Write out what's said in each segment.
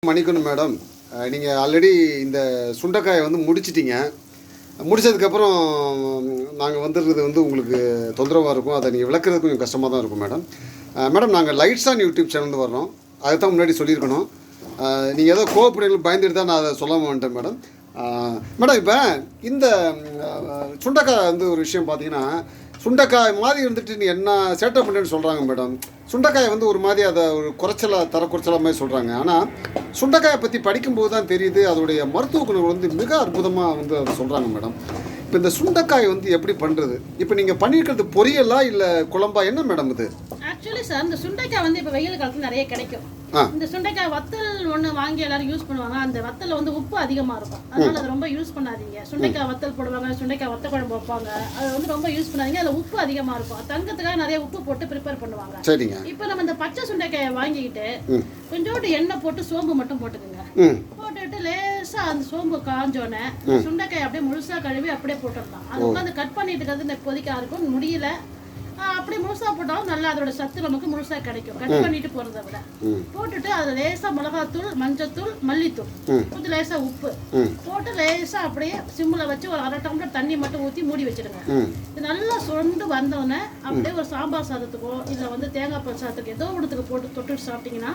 மணிக்கணும் madam. நீங்கள் already இந்த சுண்டைக்காயை வந்து முடிச்சிட்டிங்க. முடித்ததுக்கப்புறம் நாங்கள் வந்துடுறது வந்து உங்களுக்கு தொந்தரவாக இருக்கும். அதை நீங்கள் விளக்குறது கொஞ்சம் கஷ்டமாக தான் இருக்கும் மேடம். மேடம் நாங்கள் லைட்ஸ் ஆன் யூடியூப் சேனல்ந்து வர்றோம். அதை தான் முன்னாடி சொல்லியிருக்கணும். நீங்கள் ஏதோ கோவப்படுங்கள் பயந்துட்டு தான் நான் அதை சொல்ல மாட்டேன் மேடம். மேடம் இப்போ இந்த சுண்டைக்காய் வந்து ஒரு விஷயம் பார்த்தீங்கன்னா, சுண்டைக்காய் மாதிரி இருந்துட்டு நீ என்ன சேட்டை பண்ணுறேன்னு சொல்கிறாங்க மேடம். சுண்டைக்காயை வந்து ஒரு மாதிரி அதை ஒரு தரக்குறைச்சலாக மாதிரி சொல்கிறாங்க. ஆனால் சுண்டைக்காயை பற்றி படிக்கும்போது தான் தெரியுது அதோடைய மருத்துவ குணங்கள் வந்து மிக அற்புதமாக வந்து அதை சொல்கிறாங்க மேடம். இப்போ இந்த சுண்டைக்காய் வந்து எப்படி பண்ணுறது? இப்போ நீங்கள் பண்ணியிருக்கிறது பொரியலா இல்லை குழம்பா என்ன மேடம் இது? ஆக்சுவலி சார் இந்த சுண்டைக்காய் வந்து இப்போ வெயில் காலத்தில் நிறைய கிடைக்கும். இந்த சுண்டைக்காய் வத்தல் ஒன்று வாங்கி எல்லாரும் யூஸ் பண்ணுவாங்க. அந்த வத்தலில் வந்து உப்பு அதிகமாக இருக்கும், அதனால அதை ரொம்ப யூஸ் பண்ணாதீங்க. சுண்டைக்காய் வத்தல் போடுவாங்க, சுண்டைக்காய் வத்த குழம்பு வைப்பாங்க, அதை வந்து ரொம்ப யூஸ் பண்ணாதீங்க. அதில் உப்பு அதிகமாக இருக்கும். தங்கத்துக்காக நிறைய உப்பு போட்டு ப்ரிப்பேர் பண்ணுவாங்க. சரிங்க. இப்போ நம்ம இந்த பச்சை சுண்டைக்காயை வாங்கிக்கிட்டு கொஞ்சோண்டு எண்ணெய் போட்டு சோம்பு மட்டும் போட்டுக்கோங்க. போட்டுட்டு லேசாக அந்த சோம்பு காஞ்சோன்னே சுண்டைக்காய் அப்படியே முழுசாக கழுவி அப்படியே போட்டுடலாம். அது உட்காந்து கட் பண்ணிட்டு இருக்கிறது இந்த இப்போதைக்கு இருக்கும் முடியல. அப்படியே முழுசாக போட்டாலும் நல்லா அதோட சத்து நமக்கு முழுசாக கிடைக்கும். கட் பண்ணிட்டு போகிறத விட போட்டுட்டு அதில் லேசாக மிளகாத்தூள், மஞ்சத்தூள், மல்லித்தூள், கொஞ்சம் லேசாக உப்பு போட்டு லேசாக அப்படியே சிம்மில் வச்சு ஒரு 1/2 டம்ளர் தண்ணி மட்டும் ஊற்றி மூடி வச்சிடுங்க. இது நல்லா சுரண்டு வந்தோடனே அப்படியே ஒரு சாம்பார் சாதத்துக்கோ இல்லை வந்து தேங்காய் பால் சாதத்துக்கு ஏதோ ஒன்றுத்துக்கு போட்டு தொட்டுட்டு சாப்பிட்டீங்கன்னா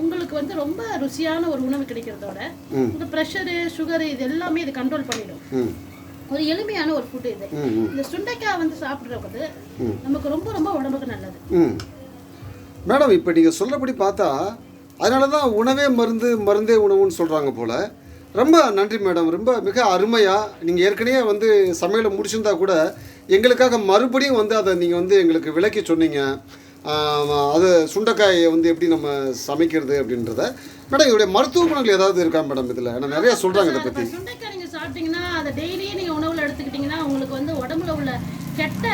உங்களுக்கு வந்து ரொம்ப ருசியான ஒரு உணவு கிடைக்கிறதோட இந்த ப்ரெஷரு, சுகரு இது எல்லாமே இது கண்ட்ரோல் பண்ணிடும். ஒரு எளிமையான ஒரு ஃபுட்டு இது. இந்த சுண்டைக்காய் வந்து சாப்பிட்றது நமக்கு ரொம்ப ரொம்ப உடம்புக்கு நல்லது மேடம். இப்போ நீங்கள் சொல்கிறபடி பார்த்தா அதனால தான் உணவே மருந்து, மருந்தே உணவுன்னு சொல்கிறாங்க போல். ரொம்ப நன்றி மேடம். ரொம்ப மிக அருமையாக நீங்கள் ஏற்கனவே வந்து சமையலை முடிச்சிருந்தா கூட எங்களுக்காக மறுபடியும் வந்து அதை நீங்கள் வந்து எங்களுக்கு விளக்கி சொன்னீங்க. அது சுண்டைக்காயை வந்து எப்படி நம்ம சமைக்கிறது அப்படின்றத. மேடம் இதோடைய மருத்துவ குணங்கள் ஏதாவது இருக்கா மேடம் இதில்? ஏன்னா நிறையா சொல்கிறாங்க இதை பற்றி. சுண்டைக்காய் நீங்கள் சாப்பிட்டீங்கன்னா அதை டெய்லியும் நீங்கள் உணவில் எடுத்துக்கிட்டிங்கன்னா உங்களுக்கு வந்து உடம்புல உள்ள கெட்ட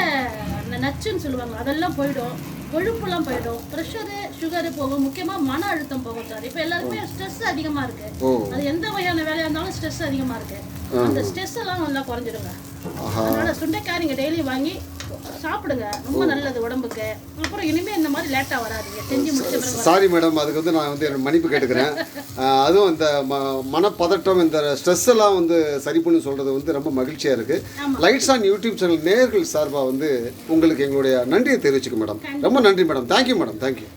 நச்சுன்னு சொல்லுவாங்க அதெல்லாம் போயிடும், கொழுப்புலாம் போயிடும், ப்ரெஷரு, சுகரு போகும், முக்கியமாக மன அழுத்தம் போகும் சார். இப்போ எல்லாருக்குமே ஸ்ட்ரெஸ் அதிகமாக இருக்குது. அது எந்த வகையான வேலையாக இருந்தாலும் ஸ்ட்ரெஸ் அதிகமாக இருக்குது. அந்த ஸ்ட்ரெஸ் எல்லாம் நல்லா குறைஞ்சிடுங்க. அதனால சுண்டைக்காய் நீங்கள் டெய்லி வாங்கி சாப்பிடுங்க, ரொம்ப நல்லது உடம்புக்கு. அப்புறம் இனிமேல் இந்த மாதிரி லேட்டாக வராதுங்க செஞ்சு முடிச்ச. சாரி மேடம், அதுக்கு வந்து நான் வந்து மன்னிப்பு கேட்டுக்கிறேன். அதுவும் இந்த மனப்பதட்டம், இந்த ஸ்ட்ரெஸ் எல்லாம் வந்து சரி பண்ணி சொல்கிறது வந்து ரொம்ப மகிழ்ச்சியாக இருக்குது. லைட்ஸ் ஆன் யூடியூப் சேனல் நேயர்கள் சார்பாக வந்து உங்களுக்கு எங்களுடைய நன்றியை தெரிவிச்சுக்க மேடம். ரொம்ப நன்றி மேடம். Thank you madam. தேங்க்யூ.